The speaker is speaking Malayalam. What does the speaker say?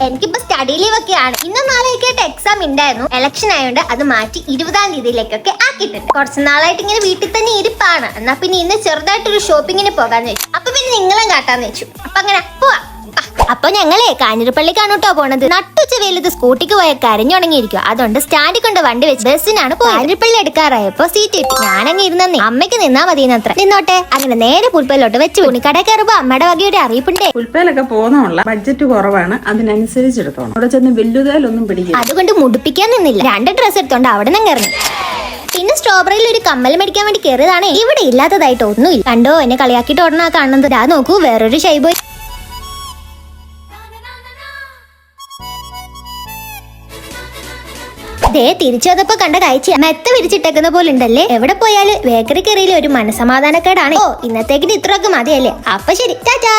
എനിക്കിപ്പോ സ്റ്റഡി ലീവ് ഒക്കെയാണ്. ഇന്നും നാളെയൊക്കെയായിട്ട് എക്സാം ഉണ്ടായിരുന്നു. ഇലക്ഷൻ ആയതുകൊണ്ട് അത് മാറ്റി 20-ാം തീയതിയിലേക്കൊക്കെ ആക്കിയിട്ടുണ്ട്. കുറച്ച് നാളായിട്ട് ഇങ്ങനെ വീട്ടിൽ തന്നെ ഇരിപ്പാണ്. എന്നാ പിന്നെ ഇന്ന് ചെറുതായിട്ടൊരു ഷോപ്പിങ്ങിന് പോകാന്ന് വെച്ചു. അപ്പൊ പിന്നെ നിങ്ങളും കാട്ടാന്ന് വെച്ചു. അപ്പൊ അങ്ങനെ പോവാ. അപ്പൊ ഞങ്ങളെ കാഞ്ഞിരപ്പള്ളിക്കാണ് കേട്ടോ പോണത്. നട്ടുച്ച വെയിലത്ത് സ്കൂട്ടിക്ക് പോയ കരഞ്ഞുണങ്ങിയിരിക്കും. അതുകൊണ്ട് സ്റ്റാൻഡിൽ കൊണ്ട് വണ്ടി വെച്ച് ബസ്സിനാണ് പോയത്. കാഞ്ഞിരപ്പള്ളി എടുക്കാറായപ്പോ സീറ്റ് കിട്ടി. ഞാനങ്ങ് ഇരുന്നേ. അമ്മയ്ക്ക് നിന്നാ മതിയെന്നത്ര. നിന്നോട്ടെ. അങ്ങനെ നേരെ പുൽപ്പയിലോട്ട് വെച്ച് തുണിക്കട കയറുമ്പോ അമ്മയുടെ വകയുടെ അറിയിപ്പുണ്ടേ. പുൽപ്പയിലൊക്കെ പോകുന്നുള്ള ബഡ്ജറ്റ് കുറവാണ്, അതിനനുസരിച്ചെടുത്തോണം. അവിടെ ചെന്ന് വലുതായാലൊന്നും പിടിക്കും. അതുകൊണ്ട് മുടിപ്പിക്കാൻ നിന്നില്ല. 2 ഡ്രസ്സ് എടുത്തോണ്ട് അവിടെ നിന്ന് ഇറങ്ങി. പിന്നെ സ്ട്രോബെറിയിൽ ഒരു കമ്മൽ മേടിക്കാൻ വേണ്ടി കയറിയതാണ്. ഇവിടെ ഇല്ലാത്തതായിട്ട് ഒന്നുമില്ല. കണ്ടോ എന്നെ കളിയാക്കിയിട്ട് ഓടണ കാണുന്നത്. ആ നോക്കൂ, വേറൊരു ഷൈബോയ്. ദേ തിരിച്ചു വന്നപ്പോ കണ്ട കാഴ്ച മെത്ത വിരിച്ചിട്ടേക്കുന്ന പോലെ ഉണ്ടല്ലേ. എവിടെ പോയാലും ബേക്കറി കയറിയില്ല ഒരു മനസമാധാനക്കേടാണ്. ഓ ഇന്നത്തേക്കിന് ഇത്രയൊക്കെ മതിയല്ലേ. അപ്പൊ ശരി, ടാറ്റാ.